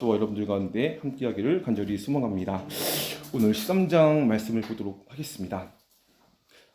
저와 여러분들 가운데 함께하기를 간절히 소망합니다. 오늘 13장 말씀을 보도록 하겠습니다.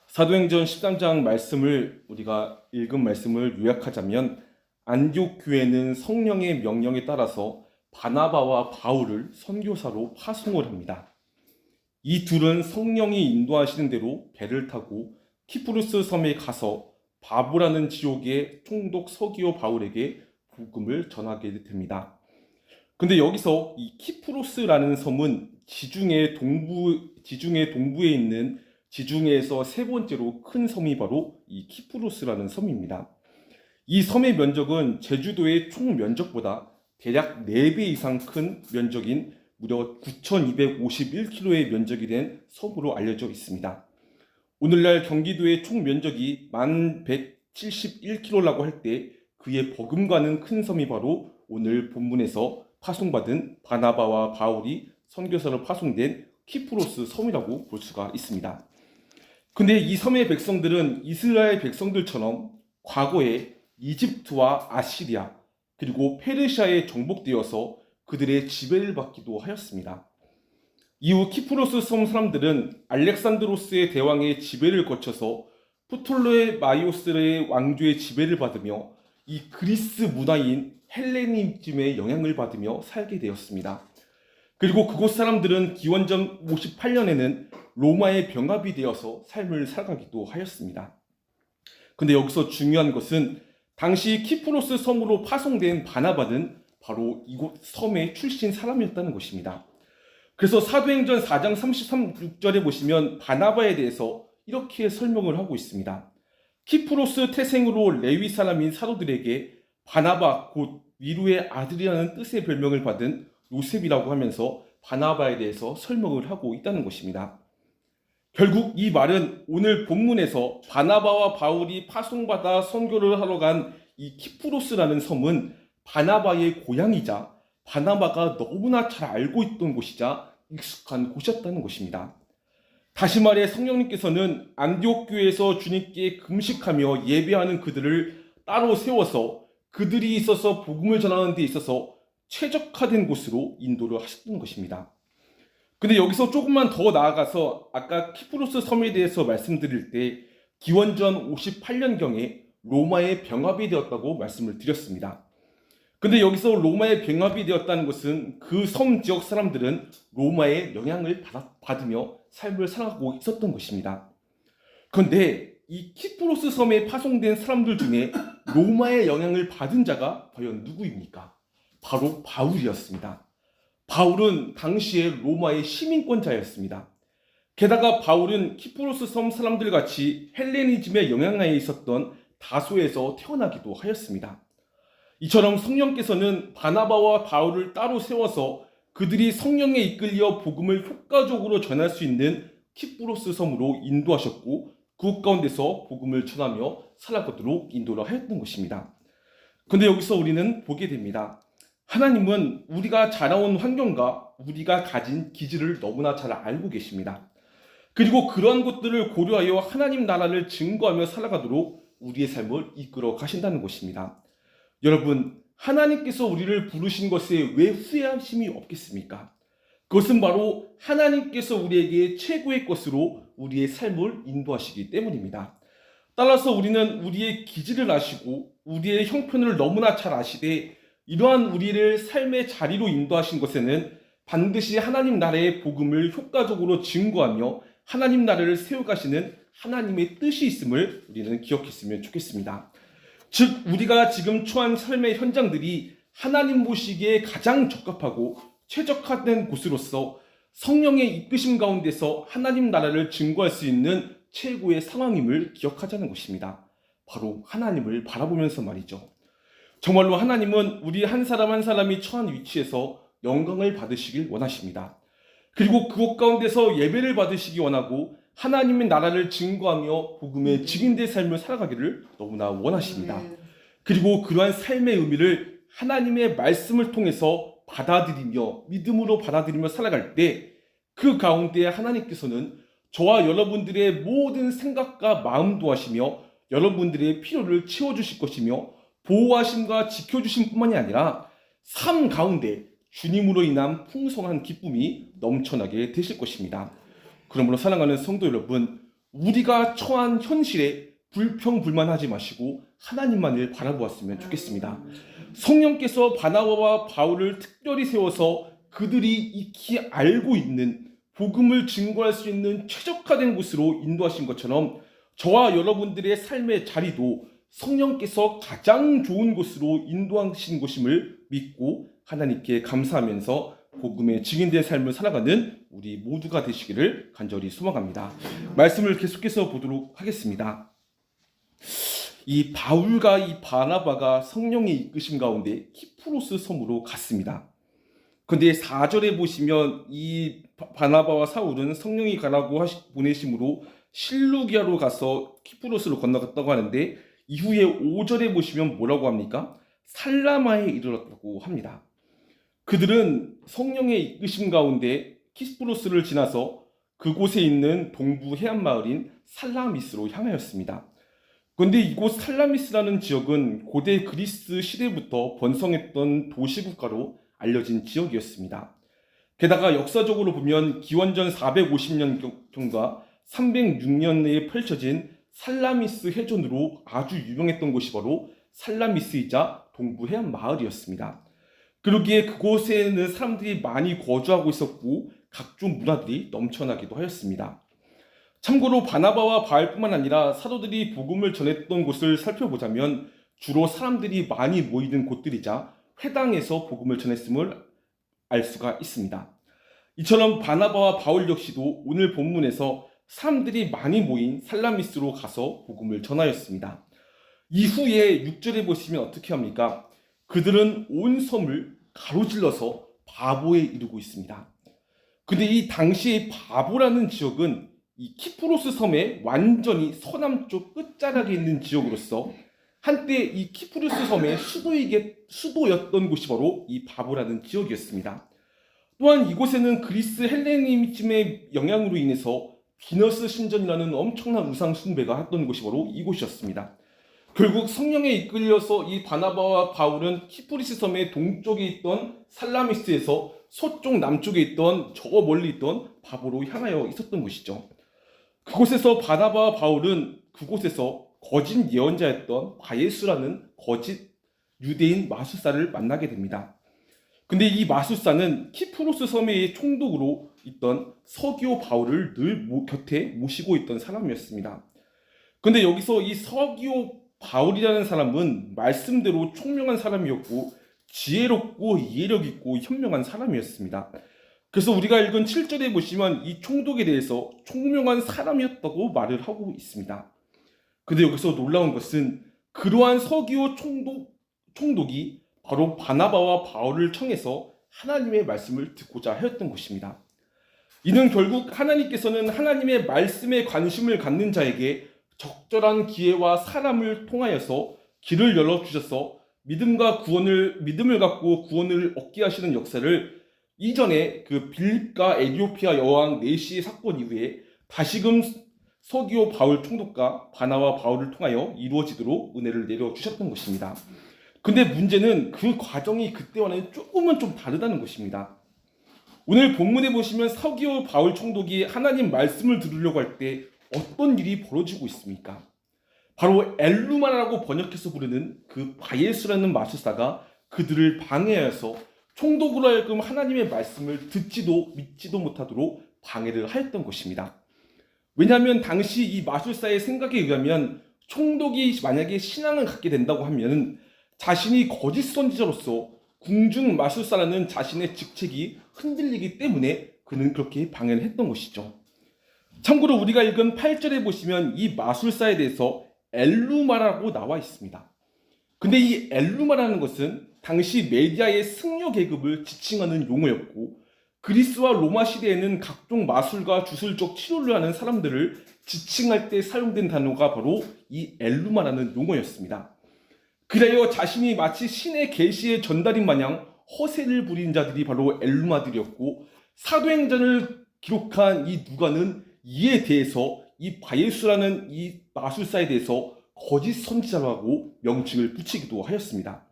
사도행전 13장 말씀을 우리가 읽은 말씀을 요약하자면 안디옥 교회는 성령의 명령에 따라서 바나바와 바울을 선교사로 파송을 합니다. 이 둘은 성령이 인도하시는 대로 배를 타고 키프루스 섬에 가서 바보라는 지옥의 총독 서기오 바울에게 복음을 전하게 됩니다. 근데 여기서 이 키프로스라는 섬은 지중해 동부에 있는 지중해에서 세 번째로 큰 섬이 바로 이 키프로스라는 섬입니다. 이 섬의 면적은 제주도의 총 면적보다 대략 4배 이상 큰 면적인 무려 9,251km의 면적이 된 섬으로 알려져 있습니다. 오늘날 경기도의 총 면적이 1171km라고 할 때 그의 버금가는 큰 섬이 바로 오늘 본문에서 파송받은 바나바와 바울이 선교사로 파송된 키프로스 섬이라고 볼 수가 있습니다. 근데 이 섬의 백성들은 이스라엘 백성들처럼 과거에 이집트와 아시리아 그리고 페르시아에 정복되어서 그들의 지배를 받기도 하였습니다. 이후 키프로스 섬 사람들은 알렉산드로스의 대왕의 지배를 거쳐서 프톨레마이오스의 왕조의 지배를 받으며 이 그리스 문화인 헬레니즘의 영향을 받으며 살게 되었습니다. 그리고 그곳 사람들은 기원전 58년에는 로마의 병합이 되어서 삶을 살아가기도 하였습니다. 근데 여기서 중요한 것은 당시 키프로스 섬으로 파송된 바나바는 바로 이곳 섬의 출신 사람이었다는 것입니다. 그래서 사도행전 4장 33절에 보시면 바나바에 대해서 이렇게 설명을 하고 있습니다. 키프로스 태생으로 레위 사람인 사도들에게 바나바 곧 위로의 아들이라는 뜻의 별명을 받은 요셉이라고 하면서 바나바에 대해서 설명을 하고 있다는 것입니다. 결국 이 말은 오늘 본문에서 바나바와 바울이 파송받아 선교를 하러 간 이 키프로스라는 섬은 바나바의 고향이자 바나바가 너무나 잘 알고 있던 곳이자 익숙한 곳이었다는 것입니다. 다시 말해 성령님께서는 안디옥 교회에서 주님께 금식하며 예배하는 그들을 따로 세워서 그들이 있어서 복음을 전하는 데 있어서 최적화된 곳으로 인도를 하셨던 것입니다. 근데 여기서 조금만 더 나아가서 아까 키프로스 섬에 대해서 말씀드릴 때 기원전 58년경에 로마의 병합이 되었다고 말씀을 드렸습니다. 근데 여기서 로마의 병합이 되었다는 것은 그 섬 지역 사람들은 로마의 영향을 받으며 삶을 살아가고 있었던 것입니다. 그런데 이 키프로스 섬에 파송된 사람들 중에 로마의 영향을 받은 자가 과연 누구입니까? 바로 바울이었습니다. 바울은 당시에 로마의 시민권자였습니다. 게다가 바울은 키프로스 섬 사람들 같이 헬레니즘의 영향하에 있었던 다소에서 태어나기도 하였습니다. 이처럼 성령께서는 바나바와 바울을 따로 세워서 그들이 성령에 이끌려 복음을 효과적으로 전할 수 있는 키프로스 섬으로 인도하셨고 그 가운데서 복음을 전하며 살아가도록 인도를 하였던 것입니다. 그런데 여기서 우리는 보게 됩니다. 하나님은 우리가 자라온 환경과 우리가 가진 기질을 너무나 잘 알고 계십니다. 그리고 그러한 것들을 고려하여 하나님 나라를 증거하며 살아가도록 우리의 삶을 이끌어 가신다는 것입니다. 여러분, 하나님께서 우리를 부르신 것에 왜 후회하심이 없겠습니까? 그것은 바로 하나님께서 우리에게 최고의 것으로 우리의 삶을 인도하시기 때문입니다. 따라서 우리는 우리의 기질을 아시고 우리의 형편을 너무나 잘 아시되 이러한 우리를 삶의 자리로 인도하신 것에는 반드시 하나님 나라의 복음을 효과적으로 증거하며 하나님 나라를 세워가시는 하나님의 뜻이 있음을 우리는 기억했으면 좋겠습니다. 즉 우리가 지금 처한 삶의 현장들이 하나님 보시기에 가장 적합하고 최적화된 곳으로서 성령의 이끄심 가운데서 하나님 나라를 증거할 수 있는 최고의 상황임을 기억하자는 것입니다. 바로 하나님을 바라보면서 말이죠. 정말로 하나님은 우리 한 사람 한 사람이 처한 위치에서 영광을 받으시길 원하십니다. 그리고 그곳 가운데서 예배를 받으시기 원하고 하나님의 나라를 증거하며 복음의 증인된 삶을 살아가기를 너무나 원하십니다. 그리고 그러한 삶의 의미를 하나님의 말씀을 통해서 받아들이며 믿음으로 받아들이며 살아갈 때 그 가운데 하나님께서는 저와 여러분들의 모든 생각과 마음도 하시며 여러분들의 필요를 채워주실 것이며 보호하심과 지켜주심 뿐만이 아니라 삶 가운데 주님으로 인한 풍성한 기쁨이 넘쳐나게 되실 것입니다. 그러므로 사랑하는 성도 여러분, 우리가 처한 현실에 불평불만하지 마시고 하나님만을 바라보았으면 좋겠습니다. 성령께서 바나바와 바울을 특별히 세워서 그들이 익히 알고 있는 복음을 증거할 수 있는 최적화된 곳으로 인도하신 것처럼 저와 여러분들의 삶의 자리도 성령께서 가장 좋은 곳으로 인도하신 곳임을 믿고 하나님께 감사하면서 복음의 증인된 삶을 살아가는 우리 모두가 되시기를 간절히 소망합니다. 말씀을 계속해서 보도록 하겠습니다. 이 바울과 이 바나바가 성령의 이끄심 가운데 키프로스 섬으로 갔습니다. 근데 4절에 보시면 이 바나바와 사울은 성령이 가라고 보내심으로 실루기아로 가서 키프로스로 건너갔다고 하는데 이후에 5절에 보시면 뭐라고 합니까? 살라마에 이르렀다고 합니다. 그들은 성령의 이끄심 가운데 키프로스를 지나서 그곳에 있는 동부 해안 마을인 살라미스로 향하였습니다. 그런데 이곳 살라미스라는 지역은 고대 그리스 시대부터 번성했던 도시국가로 알려진 지역이었습니다. 게다가 역사적으로 보면 기원전 450년경과 306년에 펼쳐진 살라미스 해전으로 아주 유명했던 곳이 바로 살라미스이자 동부 해안 마을이었습니다. 그러기에 그곳에는 사람들이 많이 거주하고 있었고 각종 문화들이 넘쳐나기도 하였습니다. 참고로 바나바와 바울뿐만 아니라 사도들이 복음을 전했던 곳을 살펴보자면 주로 사람들이 많이 모이는 곳들이자 회당에서 복음을 전했음을 알 수가 있습니다. 이처럼 바나바와 바울 역시도 오늘 본문에서 사람들이 많이 모인 살라미스로 가서 복음을 전하였습니다. 이후에 6절에 보시면 어떻게 합니까? 그들은 온 섬을 가로질러서 바보에 이르고 있습니다. 근데 이 당시의 바보라는 지역은 이 키프로스 섬의 완전히 서남쪽 끝자락에 있는 지역으로서 한때 이 키프로스 섬의 수도였던 곳이 바로 이 바보라는 지역이었습니다. 또한 이곳에는 그리스 헬레니즘의 영향으로 인해서 비너스 신전이라는 엄청난 우상 숭배가 했던 곳이 바로 이곳이었습니다. 결국 성령에 이끌려서 이 바나바와 바울은 키프로스 섬의 동쪽에 있던 살라미스에서 서쪽 남쪽에 있던 저 멀리 있던 바보로 향하여 있었던 곳이죠. 그곳에서 바나바와 바울은 그곳에서 거짓 예언자였던 바예수라는 거짓 유대인 마술사를 만나게 됩니다. 근데 이 마술사는 키프로스 섬의 총독으로 있던 서기오 바울을 늘 곁에 모시고 있던 사람이었습니다. 근데 여기서 이 서기오 바울이라는 사람은 말씀대로 총명한 사람이었고 지혜롭고 이해력 있고 현명한 사람이었습니다. 그래서 우리가 읽은 7절에 보시면 이 총독에 대해서 총명한 사람이었다고 말을 하고 있습니다. 근데 여기서 놀라운 것은 그러한 서기오 총독이 바로 바나바와 바울을 청해서 하나님의 말씀을 듣고자 하였던 것입니다. 이는 결국 하나님께서는 하나님의 말씀에 관심을 갖는 자에게 적절한 기회와 사람을 통하여서 길을 열어주셔서 믿음을 갖고 구원을 얻게 하시는 역사를 이전에 그 빌립과 에디오피아 여왕 네시의 사건 이후에 다시금 서기오 바울 총독과 바나와 바울을 통하여 이루어지도록 은혜를 내려주셨던 것입니다. 근데 문제는 그 과정이 그때와는 조금은 좀 다르다는 것입니다. 오늘 본문에 보시면 서기오 바울 총독이 하나님 말씀을 들으려고 할 때 어떤 일이 벌어지고 있습니까? 바로 엘루마라고 번역해서 부르는 그 바예수라는 마술사가 그들을 방해하여서 총독으로 하여금 하나님의 말씀을 듣지도 믿지도 못하도록 방해를 하였던 것입니다. 왜냐하면 당시 이 마술사의 생각에 의하면 총독이 만약에 신앙을 갖게 된다고 하면 자신이 거짓 선지자로서 궁중 마술사라는 자신의 직책이 흔들리기 때문에 그는 그렇게 방해를 했던 것이죠. 참고로 우리가 읽은 8절에 보시면 이 마술사에 대해서 엘루마라고 나와 있습니다. 근데 이 엘루마라는 것은 당시 메디아의 승려 계급을 지칭하는 용어였고 그리스와 로마 시대에는 각종 마술과 주술적 치료를 하는 사람들을 지칭할 때 사용된 단어가 바로 이 엘루마라는 용어였습니다. 그래요 자신이 마치 신의 계시의 전달인 마냥 허세를 부린 자들이 바로 엘루마들이었고 사도행전을 기록한 이 누가는 이에 대해서 이 바예수라는 이 마술사에 대해서 거짓 선지자라고 명칭을 붙이기도 하였습니다.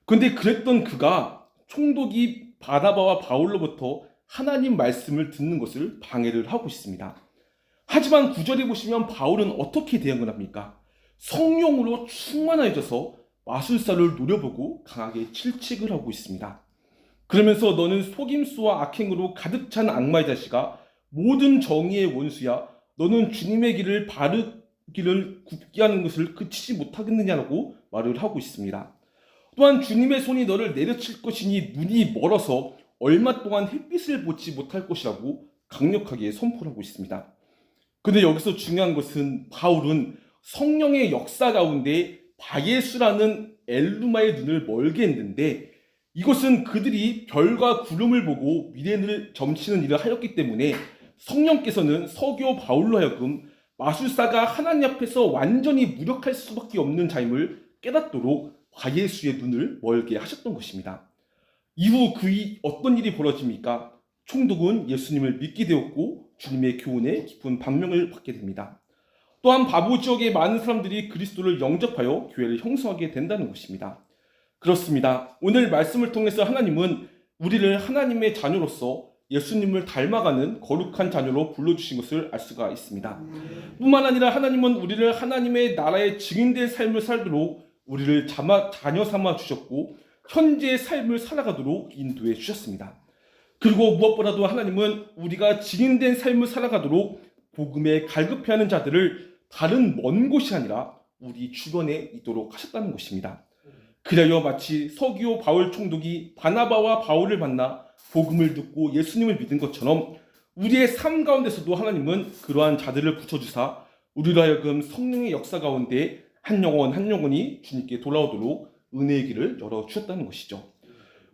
그런데 그랬던 그가 총독이 바나바와 바울로부터 하나님 말씀을 듣는 것을 방해를 하고 있습니다. 하지만 9절에 보시면 바울은 어떻게 대응을 합니까? 성령으로 충만해져서 마술사를 노려보고 강하게 질책을 하고 있습니다. 그러면서 너는 속임수와 악행으로 가득 찬 악마의 자식아, 모든 정의의 원수야. 너는 주님의 길을 바르기를 굽게 하는 것을 그치지 못하겠느냐라고 말을 하고 있습니다. 또한 주님의 손이 너를 내려칠 것이니 눈이 멀어서 얼마 동안 햇빛을 보지 못할 것이라고 강력하게 선포를 하고 있습니다. 근데 여기서 중요한 것은 바울은 성령의 역사 가운데 바예수라는 엘루마의 눈을 멀게 했는데, 이것은 그들이 별과 구름을 보고 미래를 점치는 일을 하였기 때문에 성령께서는 서기오 바울로 하여금 마술사가 하나님 앞에서 완전히 무력할 수밖에 없는 자임을 깨닫도록 바예수의 눈을 멀게 하셨던 것입니다. 이후 어떤 일이 벌어집니까? 총독은 예수님을 믿게 되었고 주님의 교훈에 깊은 반명을 받게 됩니다. 또한 바보 지역의 많은 사람들이 그리스도를 영접하여 교회를 형성하게 된다는 것입니다. 그렇습니다. 오늘 말씀을 통해서 하나님은 우리를 하나님의 자녀로서 예수님을 닮아가는 거룩한 자녀로 불러주신 것을 알 수가 있습니다. 뿐만 아니라 하나님은 우리를 하나님의 나라의 증인된 삶을 살도록 우리를 자녀 삼아 주셨고 현재의 삶을 살아가도록 인도해 주셨습니다. 그리고 무엇보다도 하나님은 우리가 증인된 삶을 살아가도록 복음에 갈급해하는 자들을 다른 먼 곳이 아니라 우리 주변에 있도록 하셨다는 것입니다. 그래야 마치 서기오 바울 총독이 바나바와 바울을 만나 복음을 듣고 예수님을 믿은 것처럼 우리의 삶 가운데서도 하나님은 그러한 자들을 붙여주사 우리로 하여금 성령의 역사 가운데 한 영혼이 주님께 돌아오도록 은혜의 길을 열어주셨다는 것이죠.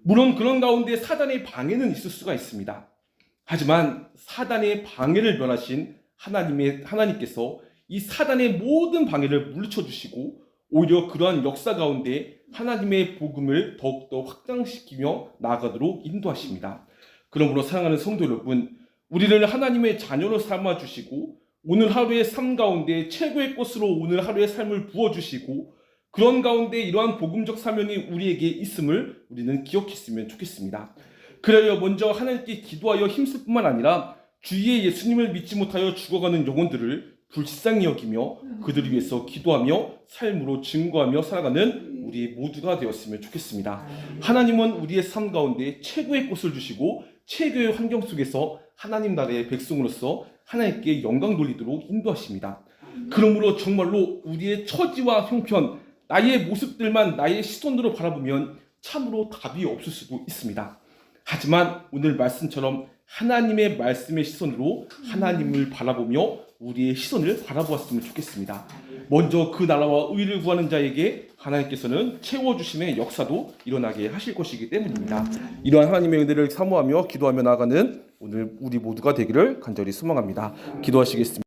물론 그런 가운데 사단의 방해는 있을 수가 있습니다. 하지만 사단의 방해를 면하신 하나님께서 이 사단의 모든 방해를 물리쳐 주시고 오히려 그러한 역사 가운데 하나님의 복음을 더욱더 확장시키며 나아가도록 인도하십니다. 그러므로 사랑하는 성도 여러분, 우리를 하나님의 자녀로 삼아주시고 오늘 하루의 삶 가운데 최고의 것으로 오늘 하루의 삶을 부어주시고 그런 가운데 이러한 복음적 사명이 우리에게 있음을 우리는 기억했으면 좋겠습니다. 그래야 먼저 하나님께 기도하여 힘쓸 뿐만 아니라 주위에 예수님을 믿지 못하여 죽어가는 영혼들을 불쌍히 여기며 그들을 위해서 기도하며 삶으로 증거하며 살아가는 우리 모두가 되었으면 좋겠습니다. 하나님은 우리의 삶 가운데 최고의 꽃을 주시고 최고의 환경 속에서 하나님 나라의 백성으로서 하나님께 영광 돌리도록 인도하십니다. 그러므로 정말로 우리의 처지와 형편, 나의 모습들만 나의 시선으로 바라보면 참으로 답이 없을 수도 있습니다. 하지만 오늘 말씀처럼 하나님의 말씀의 시선으로 하나님을 바라보며 우리의 시선을 바라보았으면 좋겠습니다. 먼저 그 나라와 의를 구하는 자에게 하나님께서는 채워주심의 역사도 일어나게 하실 것이기 때문입니다. 이러한 하나님의 은혜를 사모하며 기도하며 나아가는 오늘 우리 모두가 되기를 간절히 소망합니다. 기도하시겠습니다.